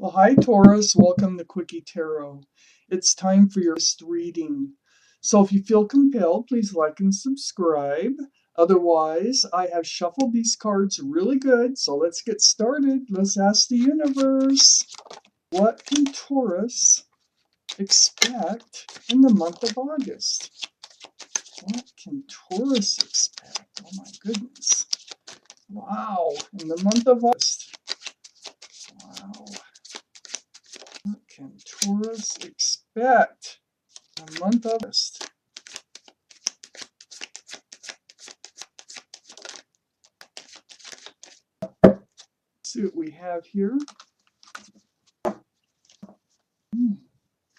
Well, hi Taurus, welcome to Quickie Tarot. It's time for your first reading. So if you feel compelled, please like and subscribe. Otherwise, I have shuffled these cards really good, so let's get started. Let's ask the universe, what can Taurus expect in the month of August? What can Taurus expect? Oh my goodness. Wow, in the month of August. Wow. What can Taurus expect in the month of August? Let's see what we have here.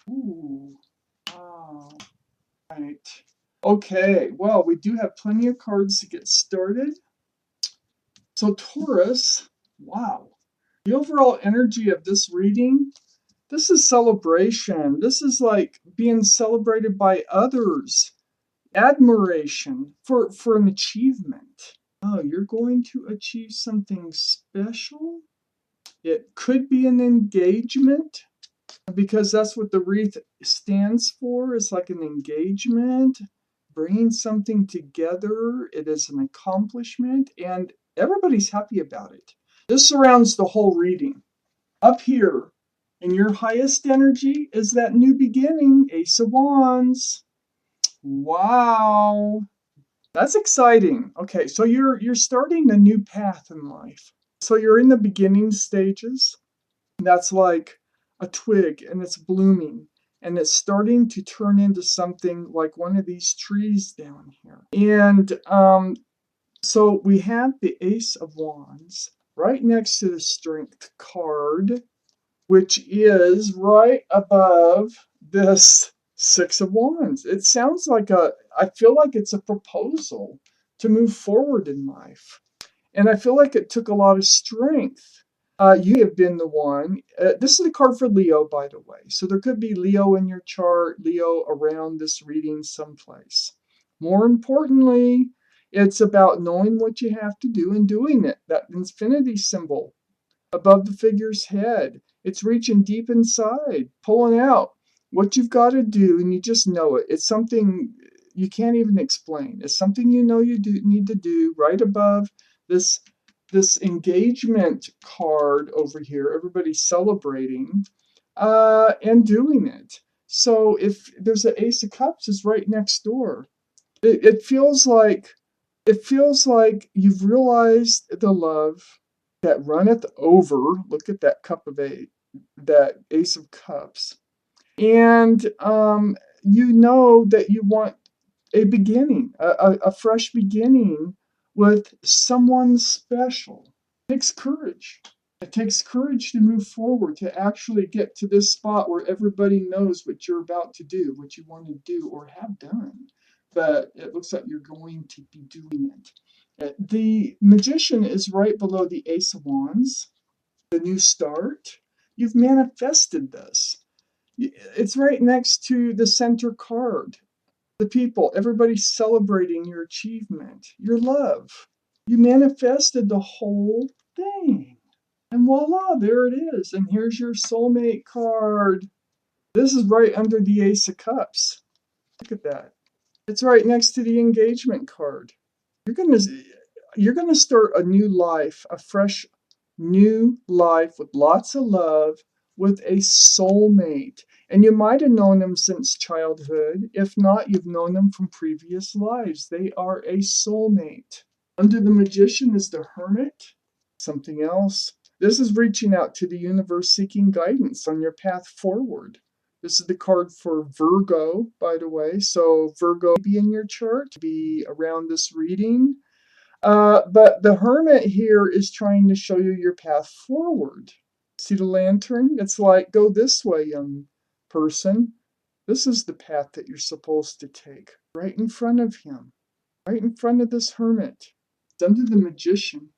Ooh. Wow. Right. Okay, well, we do have plenty of cards to get started. So Taurus, wow. The overall energy of this reading, this is celebration. This is like being celebrated by others. Admiration for an achievement. Oh, you're going to achieve something special? It could be an engagement, because that's what the wreath stands for. It's like an engagement, bringing something together. It is an accomplishment, and everybody's happy about it. This surrounds the whole reading. Up here, in your highest energy, is that new beginning, Ace of Wands. Wow. That's exciting. Okay, so you're starting a new path in life. So you're in the beginning stages. That's like a twig and it's blooming and it's starting to turn into something like one of these trees down here. And so we have the Ace of Wands right next to the Strength card, which is right above this Six of Wands. It sounds like I feel like it's a proposal to move forward in life. And I feel like it took a lot of strength. You have been the one. This is a card for Leo, by the way. So there could be Leo in your chart, Leo around this reading someplace. More importantly, it's about knowing what you have to do and doing it. That infinity symbol above the figure's head. It's reaching deep inside, pulling out what you've got to do, and you just know it. It's something you can't even explain. It's something you know you do need to do right above this engagement card over here. Everybody's celebrating and doing it. So if there's an Ace of Cups is right next door, it feels like you've realized the love that runneth over. Look at that cup of eight, that Ace of Cups. And you know that you want a beginning, a fresh beginning with someone special. It takes courage. It takes courage to move forward, to actually get to this spot where everybody knows what you're about to do, what you want to do or have done. But it looks like you're going to be doing it. The Magician is right below the Ace of Wands, the new start. You've manifested this. It's right next to the center card. The people, everybody's celebrating your achievement, your love. You manifested the whole thing. And voila, there it is. And here's your soulmate card. This is right under the Ace of Cups. Look at that. It's right next to the engagement card. You're gonna start a new life, a fresh new life with lots of love with a soulmate. And you might have known them since childhood. If not, you've known them from previous lives. They are a soulmate. Under the Magician is the Hermit. Something else. This is reaching out to the universe seeking guidance on your path forward. This is the card for Virgo, by the way. So Virgo be in your chart, be around this reading. But the Hermit here is trying to show you your path forward. See the lantern? It's like, go this way, young person. This is the path that you're supposed to take. Right in front of him. Right in front of this Hermit. It's under the Magician.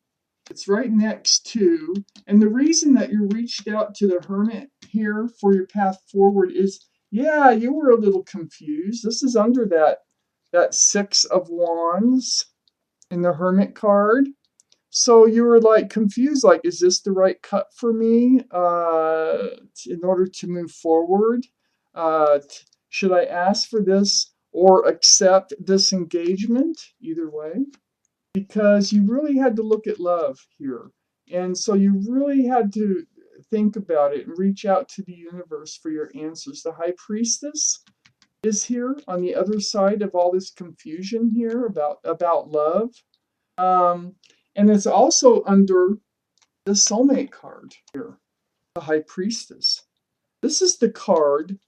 It's right next to, and the reason that you reached out to the Hermit here for your path forward is, yeah, you were a little confused. This is under that Six of Wands in the Hermit card. So you were like confused, like, is this the right cut for me? in order to move forward? Should I ask for this or accept this engagement? Either way, because you really had to look at love here. And so you really had to think about it and reach out to the universe for your answers. The High Priestess is here on the other side of all this confusion here about love. And it's also under the Soulmate card here, the High Priestess. This is the card.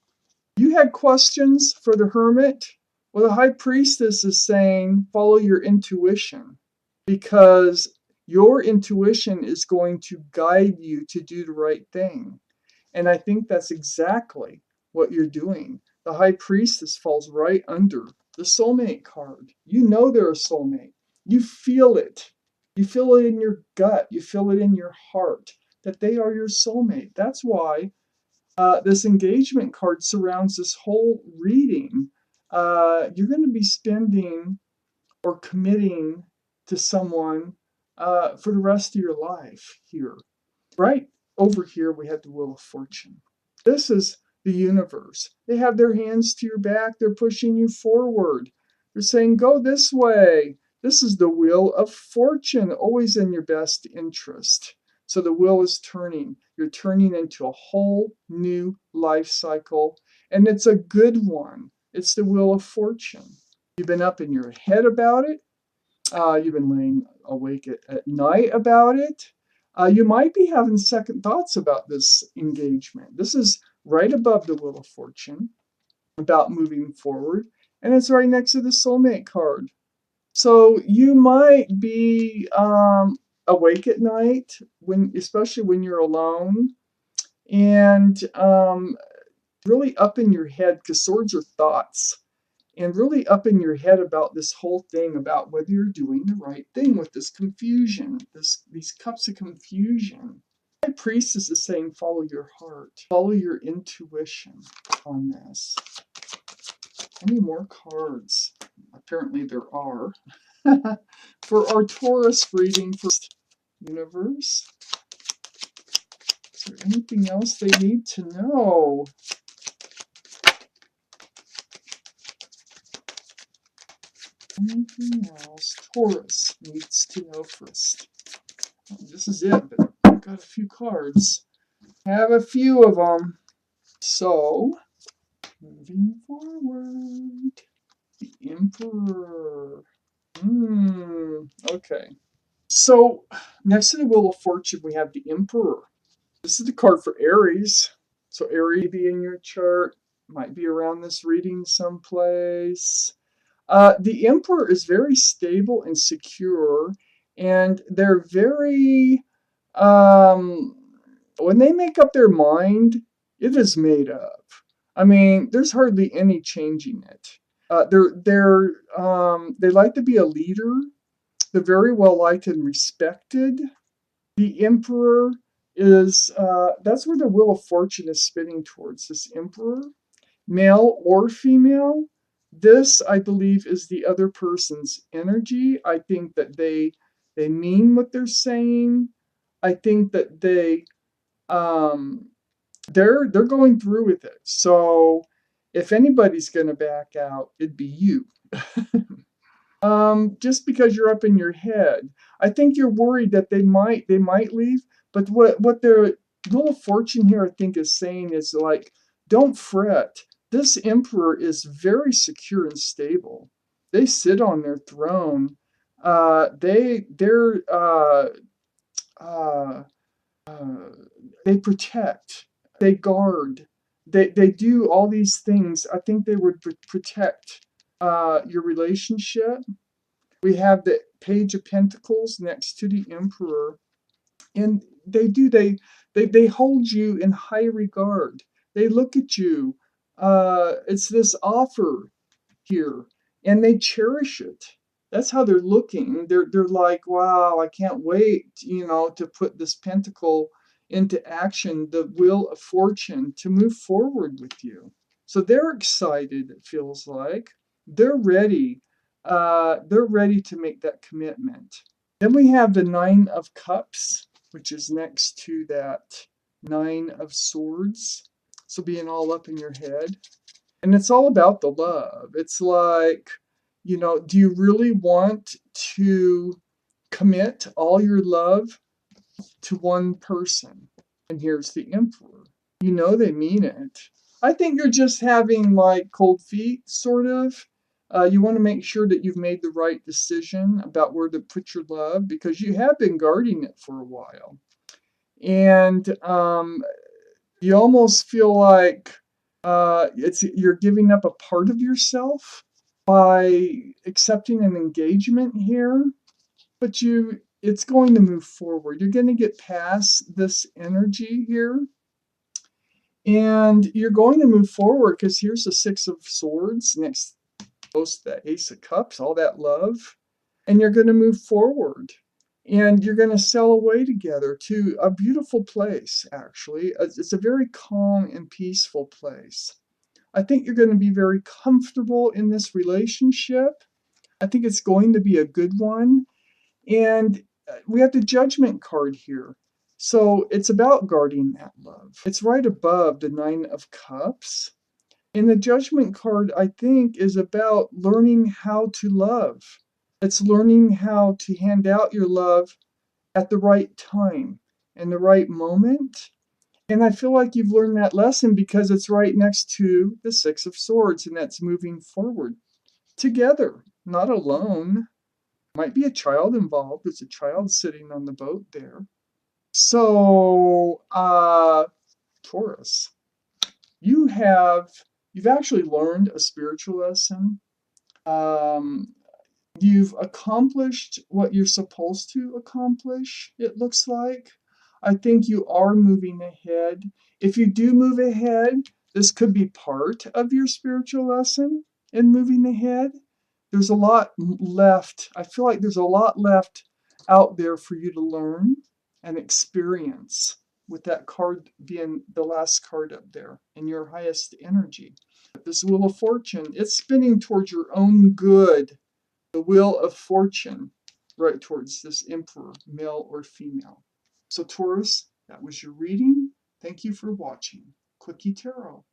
You had questions for the Hermit. Well, the High Priestess is saying follow your intuition, because your intuition is going to guide you to do the right thing. And I think that's exactly what you're doing. The High Priestess falls right under the Soulmate card. You know they're a soulmate. You feel it. You feel it in your gut. You feel it in your heart that they are your soulmate. That's why this engagement card surrounds this whole reading. You're going to be spending or committing to someone for the rest of your life here. Right over here, we have the Wheel of Fortune. This is the universe. They have their hands to your back. They're pushing you forward. They're saying, go this way. This is the Wheel of Fortune, always in your best interest. So the wheel is turning. You're turning into a whole new life cycle. And it's a good one. It's the Wheel of Fortune. You've been up in your head about it. You've been laying awake at night about it. You might be having second thoughts about this engagement. This is right above the Wheel of Fortune, about moving forward, and it's right next to the Soulmate card. So you might be awake at night, especially when you're alone, and really up in your head, because swords are thoughts. And really up in your head about this whole thing, about whether you're doing the right thing with this confusion, these cups of confusion. My priestess is saying, follow your heart, follow your intuition on this. Any more cards? Apparently there are. For our Taurus reading for universe. Is there anything else they need to know? Anything else Taurus needs to know first? Oh, this is it, but I've got a few cards. I have a few of them. So, moving forward, the Emperor. Okay. So, next to the Wheel of Fortune, we have the Emperor. This is the card for Aries. So, Aries may be in your chart, might be around this reading someplace. The Emperor is very stable and secure, and they're very, when they make up their mind, it is made up. I mean, there's hardly any changing it. They like to be a leader. They're very well liked and respected. The Emperor is, that's where the Wheel of Fortune is spinning towards, this Emperor. Male or female, this, I believe, is the other person's energy. I think that they mean what they're saying. I think that they're going through with it. So if anybody's going to back out, it'd be you. Just because you're up in your head. I think you're worried that they might leave, but what their Wheel of Fortune here, I think, is saying is like, don't fret. This Emperor is very secure and stable. They sit on their throne. They protect. They guard. They do all these things. I think they would protect your relationship. We have the Page of Pentacles next to the Emperor, and they hold you in high regard. They look at you. It's this offer here, and they cherish it. That's how they're looking. They're like, wow, I can't wait, to put this pentacle into action, the Wheel of Fortune, to move forward with you. So they're excited, it feels like. They're ready. They're ready to make that commitment. Then we have the Nine of Cups, which is next to that Nine of Swords. So being all up in your head. And it's all about the love. It's like, do you really want to commit all your love to one person? And here's the Emperor. You know they mean it. I think you're just having like cold feet, sort of. You want to make sure that you've made the right decision about where to put your love because you have been guarding it for a while. And you almost feel like you're giving up a part of yourself by accepting an engagement here, but it's going to move forward. You're going to get past this energy here, and you're going to move forward because here's the Six of Swords next close to the Ace of Cups, all that love, and you're going to move forward. And you're going to sail away together to a beautiful place, actually. It's a very calm and peaceful place. I think you're going to be very comfortable in this relationship. I think it's going to be a good one. And we have the Judgment card here. So it's about guarding that love. It's right above the Nine of Cups. And the Judgment card, I think, is about learning how to love. It's learning how to hand out your love at the right time and the right moment. And I feel like you've learned that lesson because it's right next to the Six of Swords, and that's moving forward together, not alone. Might be a child involved. There's a child sitting on the boat there. So, Taurus, you've actually learned a spiritual lesson. Um, You've accomplished what you're supposed to accomplish, it looks like. I think you are moving ahead. If you do move ahead, this could be part of your spiritual lesson in moving ahead. There's a lot left. I feel like there's a lot left out there for you to learn and experience, with that card being the last card up there in your highest energy. This Wheel of Fortune, it's spinning towards your own good, the Wheel of Fortune, right towards this Emperor, male or female. So Taurus, that was your reading. Thank you for watching. Quickie Tarot.